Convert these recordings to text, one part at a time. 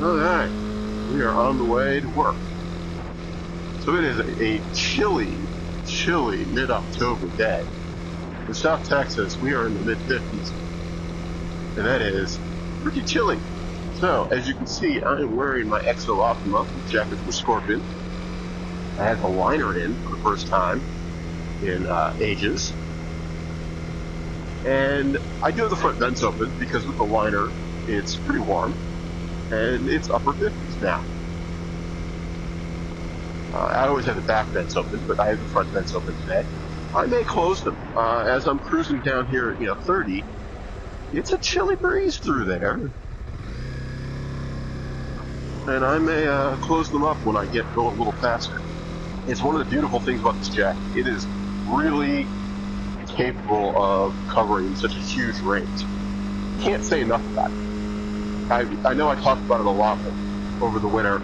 Alright, we are on the way to work. So it is a chilly mid-October day. In South Texas, we are in the mid-50s. And that is pretty chilly. So, as you can see, I am wearing my Exo Optima jacket from Scorpion. I had the liner in for the first time in ages. And I do have the front vents open because with the liner, it's pretty warm. And it's upper 50s now. I always have the back vents open, but I have the front vents open today. I may close them. As I'm cruising down here at 30, it's a chilly breeze through there. And I may close them up when I get going a little faster. It's one of the beautiful things about this jacket. It is really capable of covering such a huge range. Can't say enough about it. I know I talked about it a lot over the winter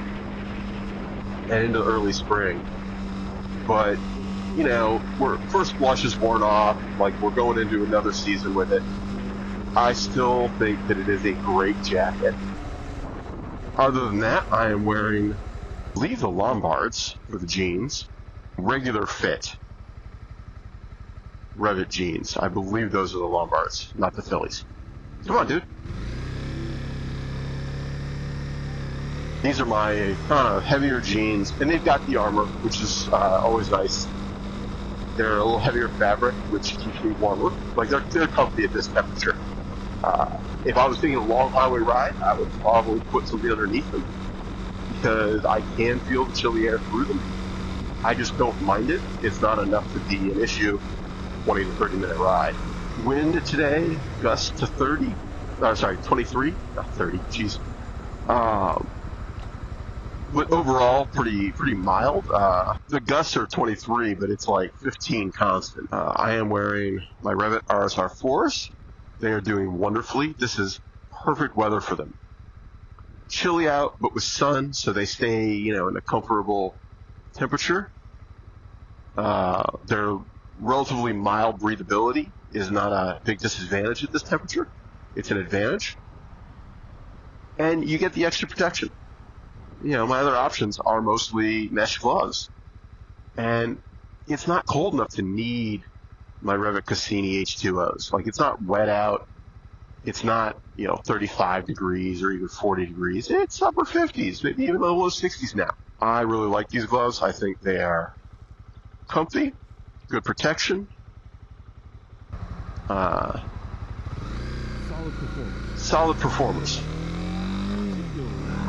and into early spring, but we're first blush is worn off, like we're going into another season with it. I still think that it is a great jacket. Other than that, I am wearing, I believe, the Lombards for the jeans, regular fit REV'IT jeans. I believe those are the Lombards, not the Phillies. Come on, dude. These are my heavier jeans, and they've got the armor, which is always nice. They're a little heavier fabric, which keeps me warmer. Like, they're comfy at this temperature. If I was taking a long highway ride, I would probably put something underneath them, because I can feel the chilly air through them. I just don't mind it. It's not enough to be an issue 20 to 30 minute ride. Wind today, gusts to 30. Sorry, 23, not 30, jeez. But overall, pretty mild. The gusts are 23, but it's like 15 constant. I am wearing my REV'IT RSR4s. They are doing wonderfully. This is perfect weather for them. Chilly out, but with sun, so they stay, in a comfortable temperature. Their relatively mild breathability is not a big disadvantage at this temperature. It's an advantage. And you get the extra protection. My other options are mostly mesh gloves. And it's not cold enough to need my REV'IT Cassini H2Os. Like, it's not wet out. It's not, 35 degrees or even 40 degrees. It's upper 50s, maybe even the low 60s now. I really like these gloves. I think they are comfy, good protection. Solid performance.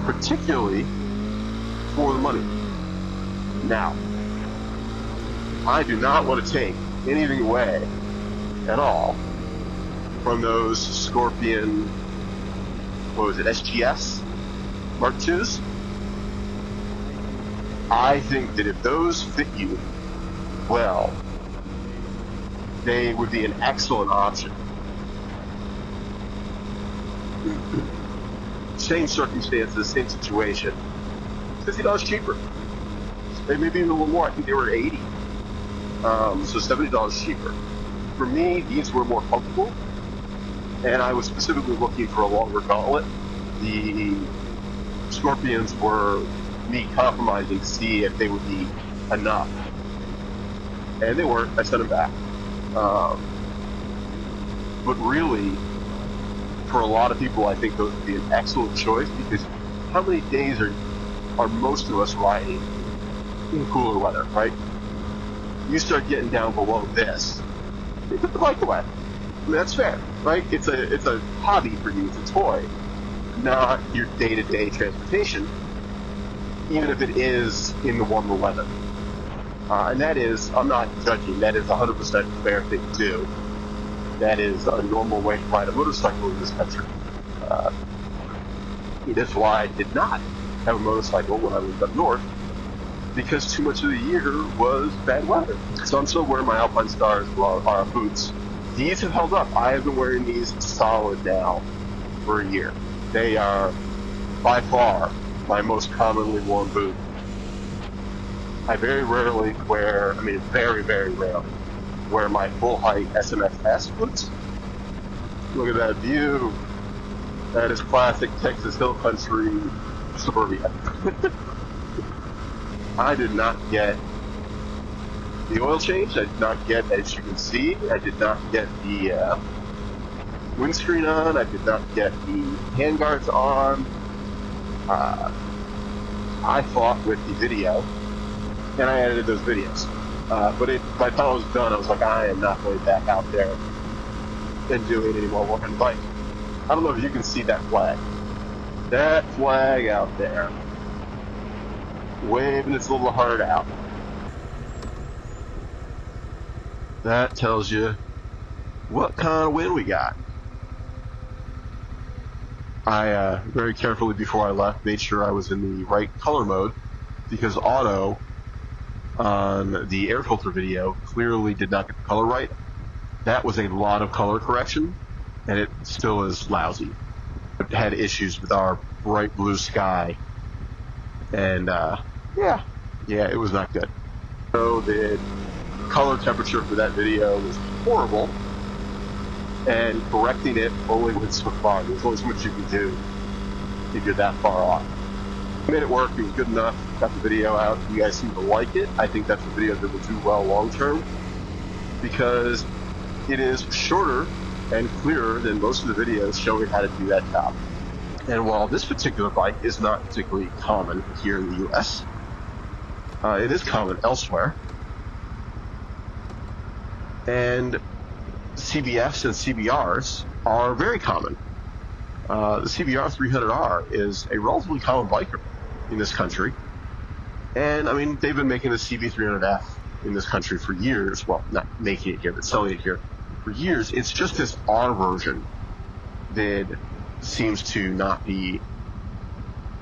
Particularly for the money. Now, I do not want to take anything away at all from those Scorpion, SGS Mark IIs. I think that if those fit you well, they would be an excellent option. Same circumstances, same situation. $50 cheaper. Maybe even a little more. I think they were $80. So $70 cheaper. For me, these were more comfortable, and I was specifically looking for a longer gauntlet. The Scorpions were me compromising to see if they would be enough. And they weren't. I sent them back. But really, for a lot of people, I think those would be an excellent choice, because how many days are most of us riding in cooler weather, right? You start getting down below this, you put the bike away. I mean, that's fair, right? It's a hobby for you, it's a toy, not your day-to-day transportation, even if it is in the warmer weather. And that is, I'm not judging, that is 100% a fair thing to do. That is a normal way to ride a motorcycle in this country. That's why I did not have a motorcycle when I lived up north, because too much of the year was bad weather. So I'm still wearing my AlpineStars boots. These have held up. I have been wearing these solid now for a year. They are by far my most commonly worn boot. I very rarely wear, very, very rarely wear my full height SMX boots. Look at that view. That is classic Texas hill country Suburbia. I did not get the oil change. I did not get, as you can see, I did not get the windscreen on. I did not get the handguards on. I fought with the video, and I edited those videos. But by the time I was done, I was like, I am not going back out there and doing any more work on the bike. I don't know if you can see that flag. That flag out there, waving its little heart out. That tells you what kind of wind we got. I very carefully before I left made sure I was in the right color mode, because auto on the air filter video clearly did not get the color right. That was a lot of color correction, and it still is lousy. It had issues with our bright blue sky, and yeah, it was not good. So the color temperature for that video was horrible, and correcting it only went so far. There's only so much you can do if you're that far off. I made it work. It was good enough. Got the video out. You guys seem to like it. I think that's a video that will do well long term, because it is shorter and clearer than most of the videos showing how to do that job. And while this particular bike is not particularly common here in the US, it is common elsewhere. And CBFs and CBRs are very common. The CBR300R is a relatively common biker in this country. And I mean, they've been making the CB300F in this country for years. Well, not making it here, but selling it here for years. It's just this R version that seems to not be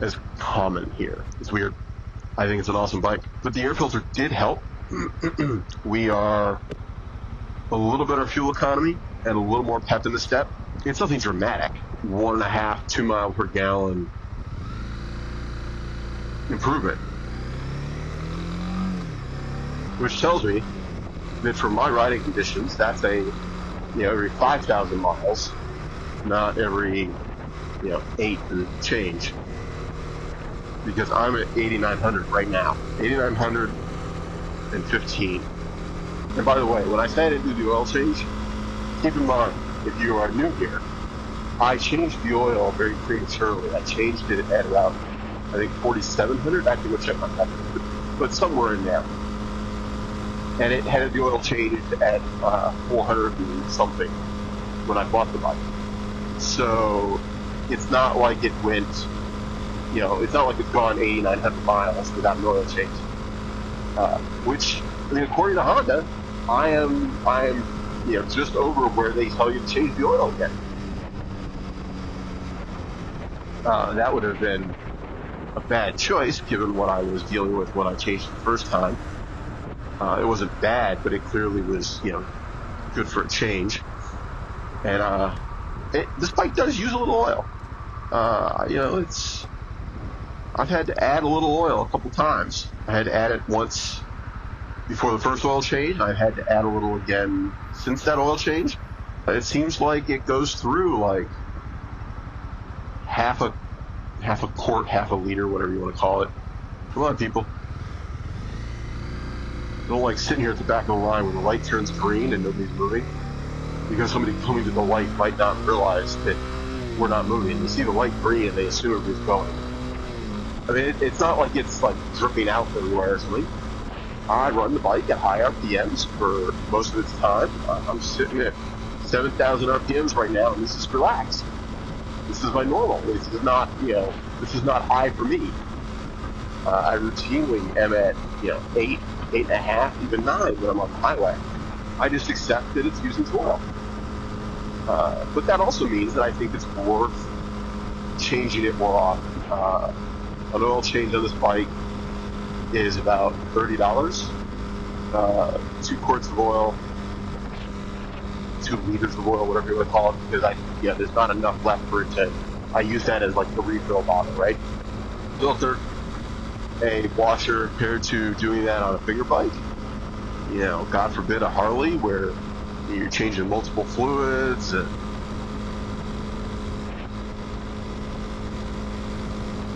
as common here. It's weird. I think it's an awesome bike. But the air filter did help. We are a little better fuel economy and a little more pep in the step. It's nothing dramatic. 1.5, 2 miles per gallon improvement. Which tells me that for my riding conditions, that's every 5,000 miles, not every, 8 and change. Because I'm at 8,900 right now. 8,915. And by the way, when I say I didn't do the oil change, keep in mind, if you are new here, I changed the oil very prematurely. I changed it at about, I think, 4,700. I have to go check my record, but somewhere in there. And it had the oil changed at 400 and something when I bought the bike. So it's not like it went, it's not like it's gone 8,900 miles without an oil change. Which, I mean, according to Honda, I am, just over where they tell you to change the oil again. That would have been a bad choice given what I was dealing with when I changed it the first time. It wasn't bad, but it clearly was, good for a change. And this bike does use a little oil. I've had to add a little oil a couple times. I had to add it once before the first oil change. I've had to add a little again since that oil change. It seems like it goes through like half a quart, half a liter, whatever you want to call it. Come on, people. I don't like sitting here at the back of the line when the light turns green and nobody's moving, because somebody coming to the light might not realize that we're not moving. They see the light green and they assume everybody's going. I mean, it's not like it's like dripping out everywhere or something. I run the bike at high RPMs for most of its time. I'm sitting at 7,000 RPMs right now, and this is relaxed. This is my normal. This is not, this is not high for me. I routinely am at, 8, 8.5, even 9 when I'm on the highway. I just accept that it's using oil. But that also means that I think it's worth changing it more often. An oil change on this bike is about $30. 2 quarts of oil, 2 liters of oil, whatever you want to call it, because there's not enough left for it to. I use that as like the refill bottle, right? Filter, a washer, compared to doing that on a bigger bike. God forbid a Harley where you're changing multiple fluids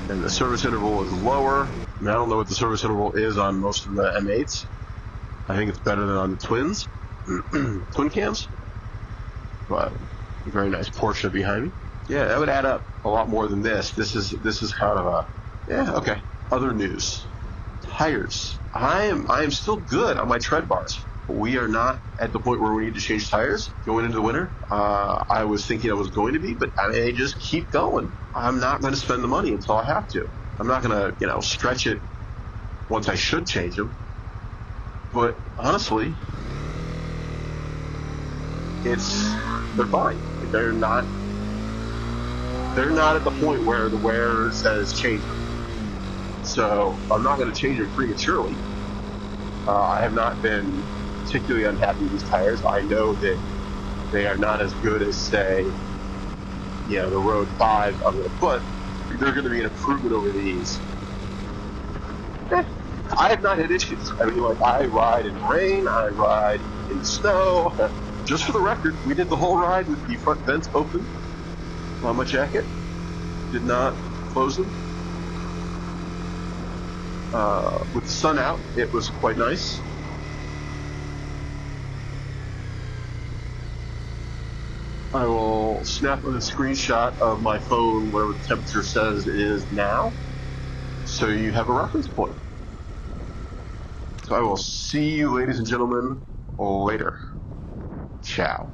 and And the service interval is lower. I mean, I don't know what the service interval is on most of the M8s. I think it's better than on the twins, twin cams. But very nice Porsche behind me. Yeah, that would add up a lot more than this. This is kind of a, yeah, okay. Other news. Tires. I am still good on my tread bars. We are not at the point where we need to change tires going into the winter. I was thinking I was going to be, but I may just keep going. I'm not going to spend the money until I have to. I'm not going to, stretch it once I should change them. But honestly, they're fine. They're not at the point where the wear says change them. So I'm not going to change them prematurely. I have not been particularly unhappy with these tires. I know that they are not as good as, say, the Road 5 I'm going to put. They're going to be an improvement over these. I have not had issues. I mean, I ride in rain, I ride in snow. Just for the record, we did the whole ride with the front vents open on my jacket. Did not close them. With the sun out, it was quite nice. I will snap a screenshot of my phone, whatever the temperature says it is now, so you have a reference point. So I will see you, ladies and gentlemen, later. Ciao.